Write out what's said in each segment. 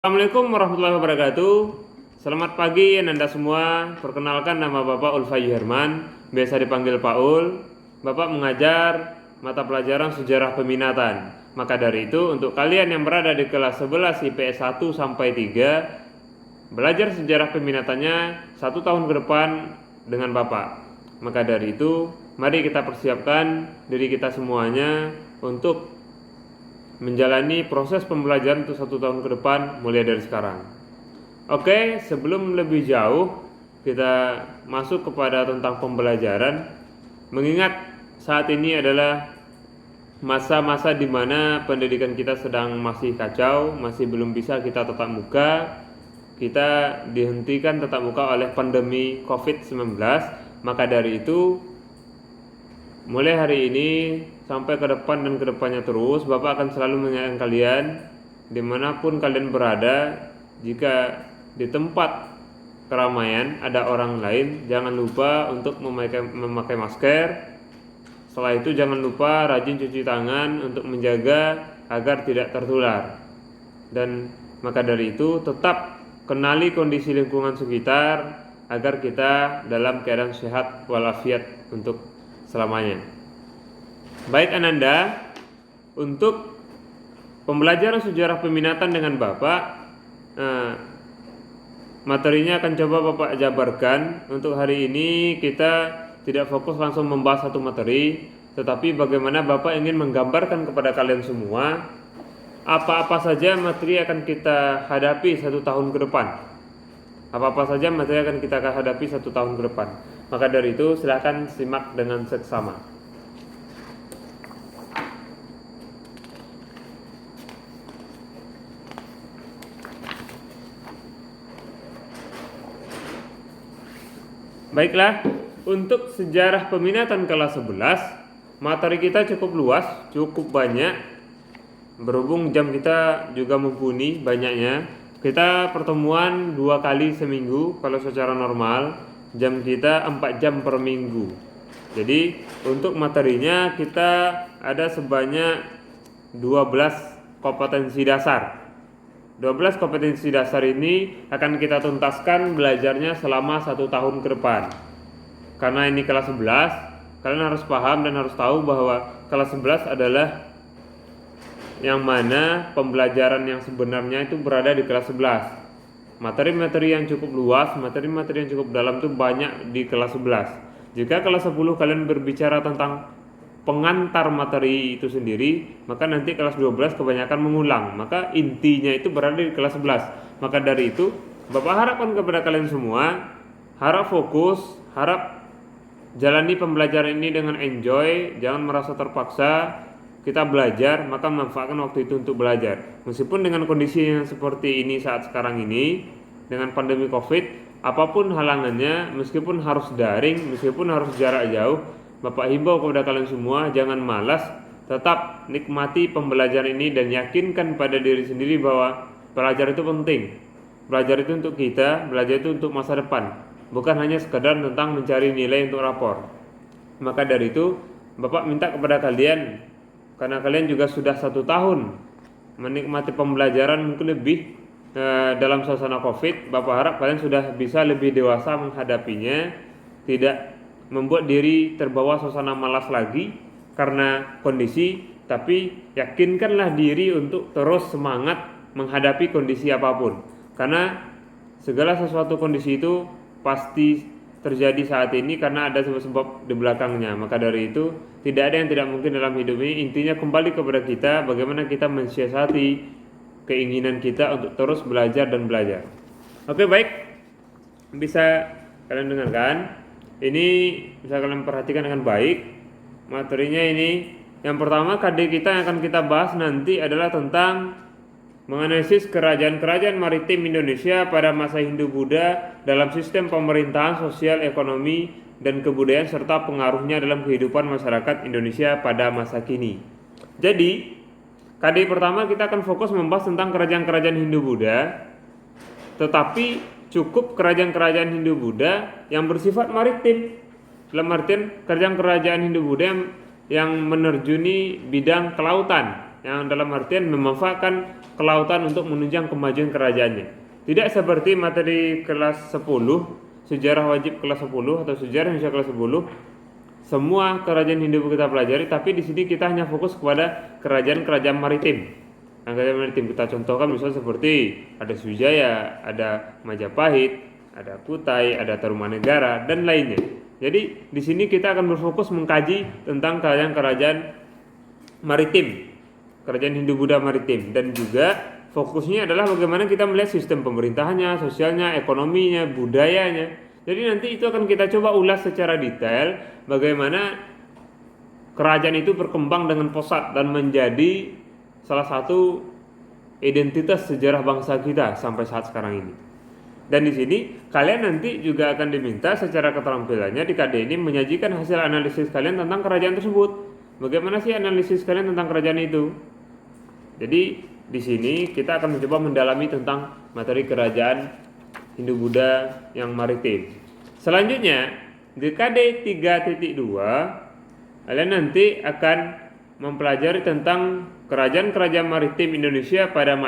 Assalamualaikum warahmatullahi wabarakatuh. Selamat pagi Anda semua. Perkenalkan, nama Bapak Ulfayu Herman, biasa dipanggil Pak Ul. Bapak mengajar mata pelajaran sejarah peminatan. Maka dari itu, untuk kalian yang berada di kelas 11 IPS 1 sampai 3, belajar sejarah peminatannya 1 tahun ke depan dengan Bapak. Maka dari itu, mari kita persiapkan diri kita semuanya untuk menjalani proses pembelajaran untuk 1 tahun ke depan mulai dari sekarang. Oke, sebelum lebih jauh kita masuk kepada tentang pembelajaran, mengingat saat ini adalah masa-masa di mana pendidikan kita sedang masih kacau, masih belum bisa kita tatap muka, kita dihentikan tatap muka oleh pandemi COVID-19. Maka dari itu, mulai hari ini sampai ke depan dan ke depannya terus, Bapak akan selalu mengingatkan kalian dimanapun kalian berada. Jika di tempat keramaian ada orang lain, jangan lupa untuk memakai masker. Setelah itu jangan lupa rajin cuci tangan untuk menjaga agar tidak tertular. Dan maka dari itu tetap kenali kondisi lingkungan sekitar agar kita dalam keadaan sehat walafiat untuk selamanya. Baik Ananda, untuk pembelajaran sejarah peminatan dengan Bapak, materinya akan coba Bapak jabarkan. Untuk hari ini kita tidak fokus langsung membahas satu materi, tetapi bagaimana Bapak ingin menggambarkan kepada kalian semua apa-apa saja materi akan kita hadapi 1 tahun ke depan. Apa-apa saja materi akan kita hadapi 1 tahun ke depan. Maka dari itu silakan simak dengan seksama. Baiklah, untuk sejarah peminatan kelas 11, materi kita cukup luas, cukup banyak. Berhubung jam kita juga mumpuni banyaknya, kita pertemuan 2 kali seminggu. Kalau secara normal, jam kita 4 jam per minggu. Jadi untuk materinya kita ada sebanyak 12 kompetensi dasar. 12 kompetensi dasar ini akan kita tuntaskan belajarnya selama 1 tahun ke depan. Karena ini kelas 11, kalian harus paham dan harus tahu bahwa kelas 11 adalah yang mana pembelajaran yang sebenarnya itu berada di kelas 11. Materi-materi yang cukup luas, materi-materi yang cukup dalam itu banyak di kelas 11. Jika kelas 10 kalian berbicara tentang pengantar materi itu sendiri, maka nanti kelas 12 kebanyakan mengulang. Maka intinya itu berada di kelas 11. Maka dari itu, Bapak harapkan kepada kalian semua, harap fokus, harap jalani pembelajaran ini dengan enjoy, jangan merasa terpaksa. Kita belajar, maka manfaatkan waktu itu untuk belajar. Meskipun dengan kondisi yang seperti ini saat sekarang ini, dengan pandemi COVID, apapun halangannya, meskipun harus daring, meskipun harus jarak jauh, Bapak himbau kepada kalian semua, jangan malas, tetap nikmati pembelajaran ini dan yakinkan pada diri sendiri bahwa belajar itu penting. Belajar itu untuk kita, belajar itu untuk masa depan, bukan hanya sekedar tentang mencari nilai untuk rapor. Maka dari itu, Bapak minta kepada kalian, karena kalian juga sudah 1 tahun menikmati pembelajaran mungkin lebih dalam suasana COVID, Bapak harap kalian sudah bisa lebih dewasa menghadapinya, tidak membuat diri terbawa suasana malas lagi karena kondisi, tapi yakinkanlah diri untuk terus semangat menghadapi kondisi apapun, karena segala sesuatu kondisi itu pasti terjadi saat ini karena ada sebab-sebab di belakangnya. Maka dari itu tidak ada yang tidak mungkin dalam hidup ini. Intinya kembali kepada kita, bagaimana kita mensiasati keinginan kita untuk terus belajar dan belajar. Oke, baik, bisa kalian dengarkan. Ini bisa kalian perhatikan dengan baik. Materinya ini, yang pertama KD kita yang akan kita bahas nanti adalah tentang menganalisis kerajaan-kerajaan maritim Indonesia pada masa Hindu-Buddha dalam sistem pemerintahan, sosial, ekonomi, dan kebudayaan serta pengaruhnya dalam kehidupan masyarakat Indonesia pada masa kini. Jadi, KD pertama kita akan fokus membahas tentang kerajaan-kerajaan Hindu-Buddha, tetapi cukup kerajaan-kerajaan Hindu-Buddha yang bersifat maritim. Dalam artian kerajaan-kerajaan Hindu-Buddha yang menerjuni bidang kelautan. yang dalam artian memanfaatkan kelautan untuk menunjang kemajuan kerajaannya. Tidak seperti materi kelas 10, sejarah wajib kelas 10 atau sejarah Indonesia kelas 10, semua kerajaan Hindu kita pelajari, tapi di sini kita hanya fokus kepada kerajaan-kerajaan maritim. Kerajaan maritim kita contohkan misalnya seperti ada Sriwijaya, ada Majapahit, ada Kutai, ada Tarumanegara dan lainnya. Jadi di sini kita akan berfokus mengkaji tentang kerajaan-kerajaan maritim, kerajaan Hindu-Buddha maritim, dan juga fokusnya adalah bagaimana kita melihat sistem pemerintahannya, sosialnya, ekonominya, budayanya. Jadi nanti itu akan kita coba ulas secara detail bagaimana kerajaan itu berkembang dengan pesat dan menjadi salah satu identitas sejarah bangsa kita sampai saat sekarang ini. Dan di sini kalian nanti juga akan diminta secara keterampilannya di KD ini menyajikan hasil analisis kalian tentang kerajaan tersebut. Bagaimana sih analisis kalian tentang kerajaan itu? Jadi di sini kita akan mencoba mendalami tentang materi kerajaan Hindu-Buddha yang maritim. Selanjutnya di KD 3.2 kalian nanti akan mempelajari tentang kerajaan-kerajaan maritim Indonesia pada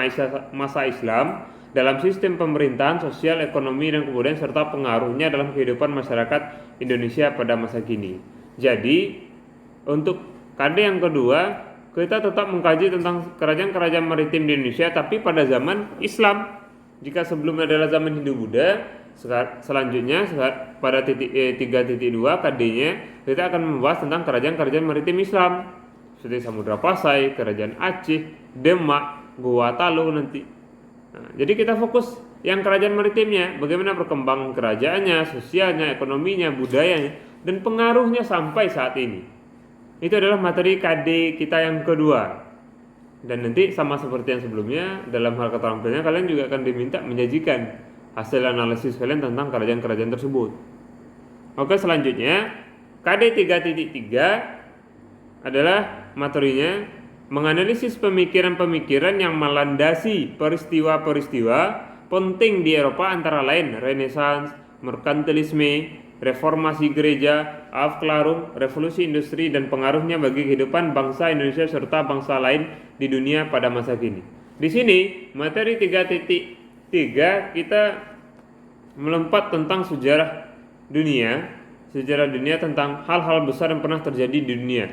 masa Islam dalam sistem pemerintahan, sosial, ekonomi, dan kebudayaan serta pengaruhnya dalam kehidupan masyarakat Indonesia pada masa kini. Jadi untuk KD yang kedua kita tetap mengkaji tentang kerajaan-kerajaan maritim di Indonesia tapi pada zaman Islam. Jika sebelumnya adalah zaman Hindu-Buddha, selanjutnya pada 3.2 KD-nya kita akan membahas tentang kerajaan-kerajaan maritim Islam seperti Samudra Pasai, Kerajaan Aceh, Demak, Goa Talu nanti. Nah, jadi kita fokus yang kerajaan maritimnya, bagaimana perkembangan kerajaannya, sosialnya, ekonominya, budayanya, dan pengaruhnya sampai saat ini. Itu adalah materi KD kita yang kedua. Dan nanti sama seperti yang sebelumnya, dalam hal keterampilannya kalian juga akan diminta menyajikan hasil analisis kalian tentang kerajaan-kerajaan tersebut. Oke, selanjutnya KD 3.3 adalah materinya menganalisis pemikiran-pemikiran yang melandasi peristiwa-peristiwa penting di Eropa antara lain Renaissance, merkantilisme, reformasi gereja, Aufklärung, revolusi industri, dan pengaruhnya bagi kehidupan bangsa Indonesia serta bangsa lain di dunia pada masa kini. Di sini materi 3.3 kita melompat tentang sejarah dunia tentang hal-hal besar yang pernah terjadi di dunia.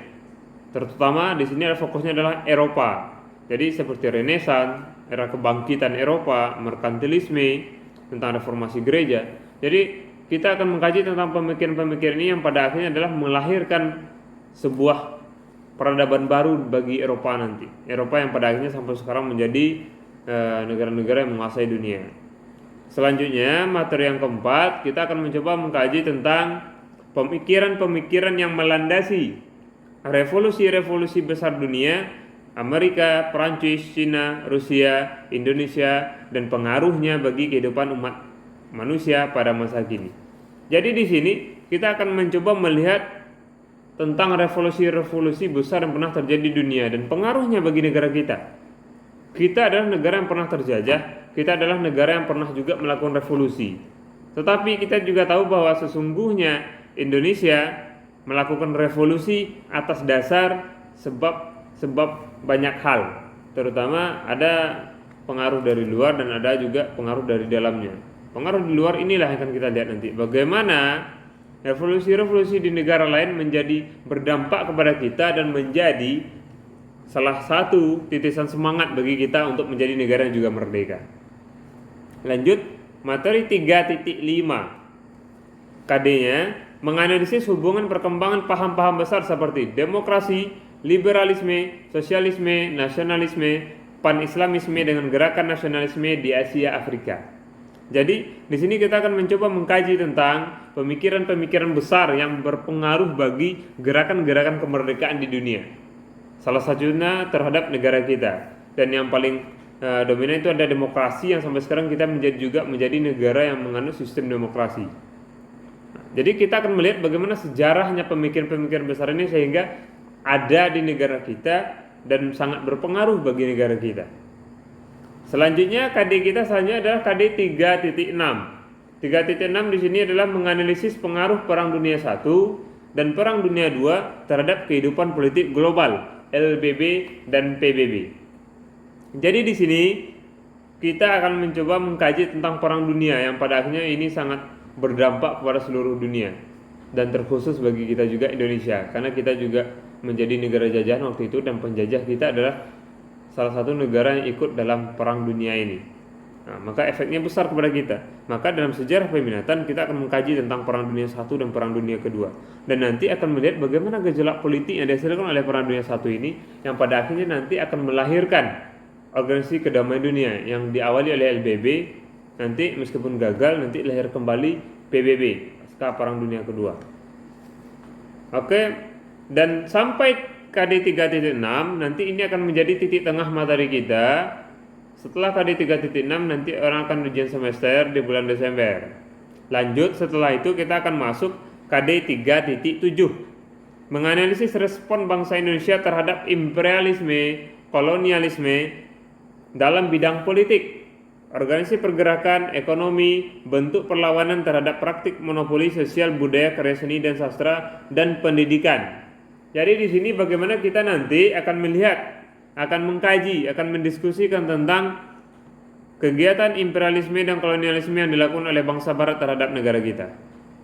Terutama di sini fokusnya adalah Eropa. Jadi seperti Renaissance, era kebangkitan Eropa, merkantilisme, tentang reformasi gereja. Jadi kita akan mengkaji tentang pemikiran-pemikiran ini yang pada akhirnya adalah melahirkan sebuah peradaban baru bagi Eropa nanti. Eropa yang pada akhirnya sampai sekarang menjadi negara-negara yang menguasai dunia. Selanjutnya materi yang keempat kita akan mencoba mengkaji tentang pemikiran-pemikiran yang melandasi revolusi-revolusi besar dunia, Amerika, Prancis, Cina, Rusia, Indonesia, dan pengaruhnya bagi kehidupan umat manusia pada masa kini. Jadi di sini kita akan mencoba melihat tentang revolusi-revolusi besar yang pernah terjadi di dunia dan pengaruhnya bagi negara kita. Kita adalah negara yang pernah terjajah, kita adalah negara yang pernah juga melakukan revolusi. Tetapi kita juga tahu bahwa sesungguhnya Indonesia melakukan revolusi atas dasar sebab banyak hal, terutama ada pengaruh dari luar dan ada juga pengaruh dari dalamnya. Pengaruh di luar inilah yang akan kita lihat nanti, bagaimana revolusi-revolusi di negara lain menjadi berdampak kepada kita dan menjadi salah satu titisan semangat bagi kita untuk menjadi negara yang juga merdeka. Lanjut, materi 3.5 KD-nya menganalisis hubungan perkembangan paham-paham besar seperti demokrasi, liberalisme, sosialisme, nasionalisme, pan-islamisme dengan gerakan nasionalisme di Asia Afrika. Jadi di sini kita akan mencoba mengkaji tentang pemikiran-pemikiran besar yang berpengaruh bagi gerakan-gerakan kemerdekaan di dunia. Salah satunya terhadap negara kita. Dan yang paling dominan itu ada demokrasi yang sampai sekarang kita menjadi negara yang menganut sistem demokrasi. Jadi kita akan melihat bagaimana sejarahnya pemikiran-pemikiran besar ini sehingga ada di negara kita dan sangat berpengaruh bagi negara kita. Selanjutnya KD kita selanjutnya adalah KD 3.6. 3.6 di sini adalah menganalisis pengaruh Perang Dunia I dan Perang Dunia II terhadap kehidupan politik global LBB, dan PBB. Jadi di sini kita akan mencoba mengkaji tentang perang dunia yang pada akhirnya ini sangat berdampak kepada seluruh dunia dan terkhusus bagi kita juga Indonesia, karena kita juga menjadi negara jajahan waktu itu dan penjajah kita adalah salah satu negara yang ikut dalam perang dunia ini. Nah, maka efeknya besar kepada kita. Maka dalam sejarah peminatan kita akan mengkaji tentang Perang Dunia I dan Perang Dunia Kedua. Dan nanti akan melihat bagaimana gejolak politik yang dihasilkan oleh Perang Dunia I ini yang pada akhirnya nanti akan melahirkan Organisasi Kedamaian Dunia yang diawali oleh LBB. Nanti meskipun gagal nanti lahir kembali PBB pasca Perang Dunia Kedua. Oke, dan sampai KD 3.6 nanti ini akan menjadi titik tengah materi kita. Setelah KD 3.6 nanti orang akan ujian semester di bulan Desember. Lanjut setelah itu kita akan masuk KD 3.7, menganalisis respon bangsa Indonesia terhadap imperialisme, kolonialisme dalam bidang politik, organisasi pergerakan, ekonomi, bentuk perlawanan terhadap praktik monopoli sosial, budaya, karya seni dan sastra, dan pendidikan. Jadi di sini bagaimana kita nanti akan melihat, akan mengkaji, akan mendiskusikan tentang kegiatan imperialisme dan kolonialisme yang dilakukan oleh bangsa barat terhadap negara kita.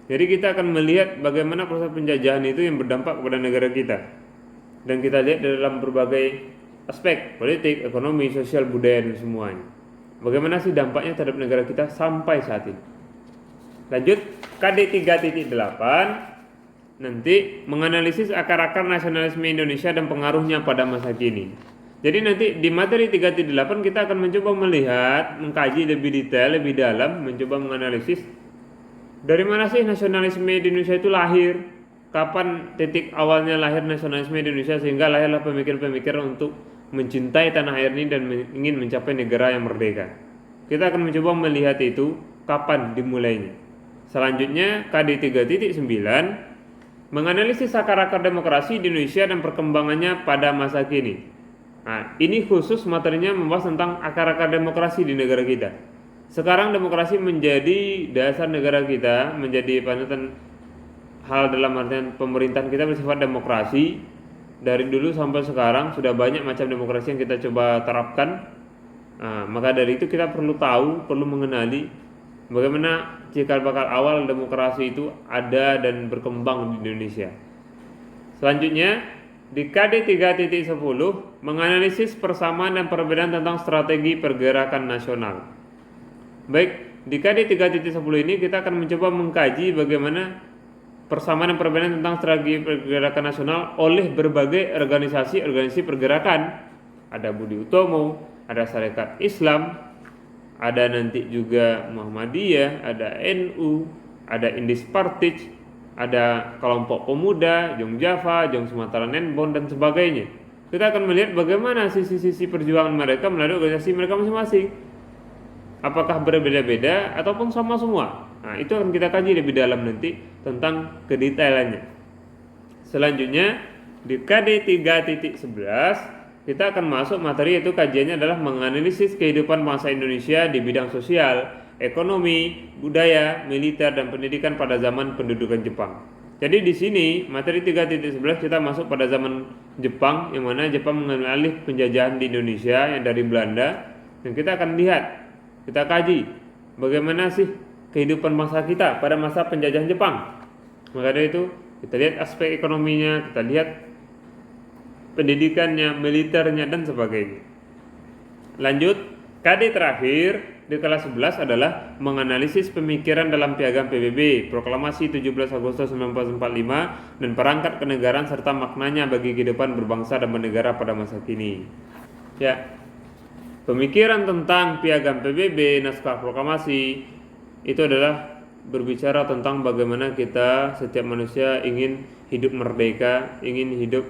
Jadi kita akan melihat bagaimana proses penjajahan itu yang berdampak kepada negara kita. Dan kita lihat dalam berbagai aspek, politik, ekonomi, sosial, budaya, dan semuanya. Bagaimana sih dampaknya terhadap negara kita sampai saat ini. Lanjut, KD 3.8 nanti menganalisis akar-akar nasionalisme Indonesia dan pengaruhnya pada masa kini. Jadi nanti di materi 3.8 kita akan mencoba melihat, mengkaji lebih detail, lebih dalam, mencoba menganalisis dari mana sih nasionalisme di Indonesia itu lahir, kapan titik awalnya lahir nasionalisme di Indonesia sehingga lahirlah pemikiran-pemikiran untuk mencintai tanah air ini dan ingin mencapai negara yang merdeka. Kita akan mencoba melihat itu kapan dimulainya. Selanjutnya KD 3.9 menganalisis akar-akar demokrasi di Indonesia dan perkembangannya pada masa kini. Nah, ini khusus materinya membahas tentang akar-akar demokrasi di negara kita. Sekarang demokrasi menjadi dasar negara kita, menjadi panutan hal dalam artian pemerintahan kita bersifat demokrasi. Dari dulu sampai sekarang sudah banyak macam demokrasi yang kita coba terapkan. Nah, maka dari itu kita perlu tahu, perlu mengenali bagaimana cikal bakal awal demokrasi itu ada dan berkembang di Indonesia. Selanjutnya di KD 3.10 menganalisis persamaan dan perbedaan tentang strategi pergerakan nasional. Baik, di KD 3.10 ini kita akan mencoba mengkaji bagaimana persamaan dan perbedaan tentang strategi pergerakan nasional oleh berbagai organisasi pergerakan. Ada Budi Utomo, ada Sarekat Islam, ada nanti juga Muhammadiyah, ada NU, ada Indis Partij, ada kelompok pemuda, Jong Java, Jong Sumatera Nenbon, dan sebagainya. Kita akan melihat bagaimana sisi-sisi perjuangan mereka melalui organisasi mereka masing-masing. Apakah berbeda-beda ataupun sama semua? Nah, itu akan kita kaji lebih dalam nanti tentang kedetailannya. Selanjutnya di KD 3.11 kita akan masuk materi, yaitu kajiannya adalah menganalisis kehidupan bangsa Indonesia di bidang sosial, ekonomi, budaya, militer, dan pendidikan pada zaman pendudukan Jepang. Jadi di sini materi 3.11 kita masuk pada zaman Jepang, yang mana Jepang mengambil alih penjajahan di Indonesia yang dari Belanda, dan kita akan lihat, kita kaji bagaimana sih kehidupan bangsa kita pada masa penjajahan Jepang. Maka dari itu kita lihat aspek ekonominya, kita lihat pendidikannya, militernya, dan sebagainya. Lanjut, KD terakhir di kelas 11 adalah menganalisis pemikiran dalam piagam PBB, proklamasi 17 Agustus 1945, dan perangkat kenegaraan serta maknanya bagi kehidupan berbangsa dan bernegara pada masa kini. Ya, pemikiran tentang piagam PBB, naskah proklamasi, itu adalah berbicara tentang bagaimana kita, setiap manusia ingin hidup merdeka, ingin hidup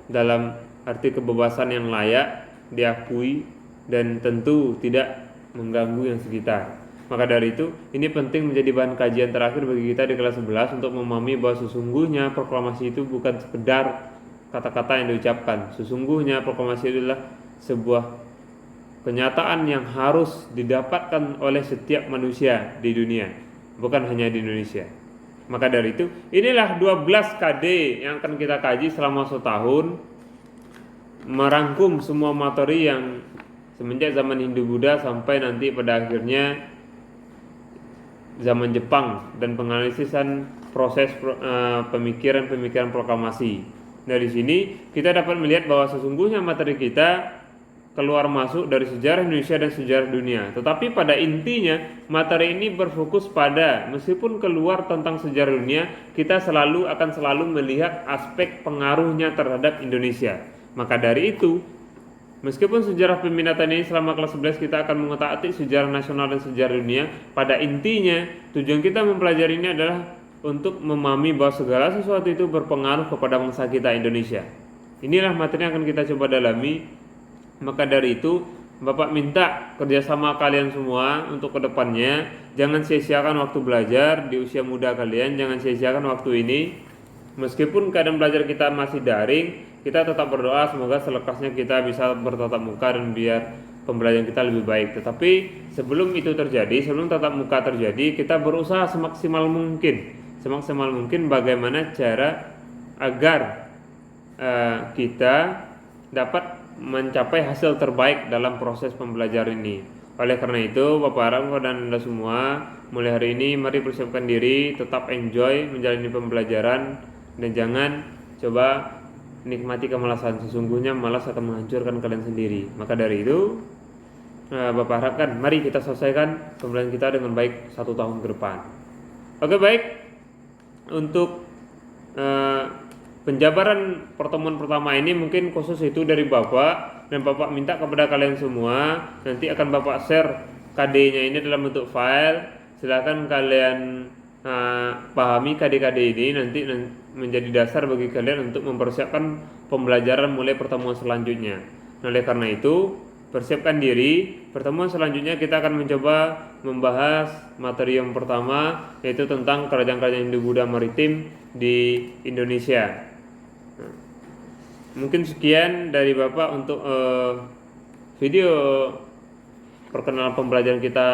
dalam arti kebebasan yang layak, diakui, dan tentu tidak mengganggu yang sekitar. Maka dari itu, ini penting menjadi bahan kajian terakhir bagi kita di kelas 11 untuk memahami bahwa sesungguhnya proklamasi itu bukan sekedar kata-kata yang diucapkan. Sesungguhnya proklamasi itu adalah sebuah kenyataan yang harus didapatkan oleh setiap manusia di dunia, bukan hanya di Indonesia. Maka dari itu, inilah 12 KD yang akan kita kaji selama setahun. merangkum semua materi yang semenjak zaman Hindu-Buddha sampai nanti pada akhirnya zaman Jepang dan penganalisan proses pemikiran-pemikiran proklamasi. Dari sini kita dapat melihat bahwa sesungguhnya materi kita keluar masuk dari sejarah Indonesia dan sejarah dunia. Tetapi pada intinya materi ini berfokus pada, meskipun keluar tentang sejarah dunia, kita akan selalu melihat aspek pengaruhnya terhadap Indonesia. Maka dari itu, meskipun sejarah peminatan ini selama kelas 11 kita akan mengotak-atik sejarah nasional dan sejarah dunia, pada intinya tujuan kita mempelajari ini adalah untuk memahami bahwa segala sesuatu itu berpengaruh kepada bangsa kita Indonesia. Inilah materi yang akan kita coba dalami. Maka dari itu Bapak minta kerjasama kalian semua untuk kedepannya. Jangan sia-siakan waktu belajar di usia muda kalian. Jangan sia-siakan waktu ini. Meskipun keadaan belajar kita masih daring, kita tetap berdoa semoga selekasnya kita bisa bertatap muka dan biar pembelajaran kita lebih baik. Tetapi sebelum itu terjadi, sebelum tatap muka terjadi, kita berusaha semaksimal mungkin bagaimana cara agar kita dapat mencapai hasil terbaik dalam proses pembelajaran ini. Oleh karena itu, Bapak harap kepada Anda semua mulai hari ini mari persiapkan diri, tetap enjoy menjalani pembelajaran dan jangan coba nikmati kemalasan. Sesungguhnya malas akan menghancurkan kalian sendiri. Maka dari itu, Bapak harapkan mari kita selesaikan pembelajaran kita dengan baik 1 tahun ke depan. Oke, baik. Untuk penjabaran pertemuan pertama ini mungkin khusus itu dari Bapak, dan Bapak minta kepada kalian semua nanti akan Bapak share KD-nya ini dalam bentuk file. Silakan kalian pahami KD-KD ini nanti menjadi dasar bagi kalian untuk mempersiapkan pembelajaran mulai pertemuan selanjutnya. Oleh karena itu, persiapkan diri. Pertemuan selanjutnya kita akan mencoba membahas materi yang pertama, yaitu tentang kerajaan-kerajaan Hindu-Buddha maritim di Indonesia. Mungkin sekian dari Bapak untuk video perkenalan pembelajaran kita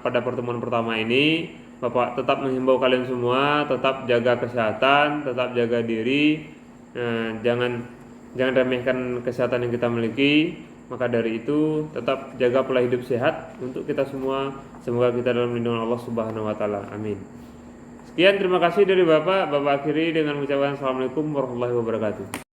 pada pertemuan pertama ini. Bapak tetap menghimbau kalian semua tetap jaga kesehatan, tetap jaga diri, jangan remehkan kesehatan yang kita miliki. Maka dari itu tetap jaga pola hidup sehat untuk kita semua. Semoga kita dalam lindungan Allah Subhanahu wa taala. Amin. Sekian, terima kasih dari Bapak. Bapak akhiri dengan mengucapkan Assalamualaikum warahmatullahi wabarakatuh.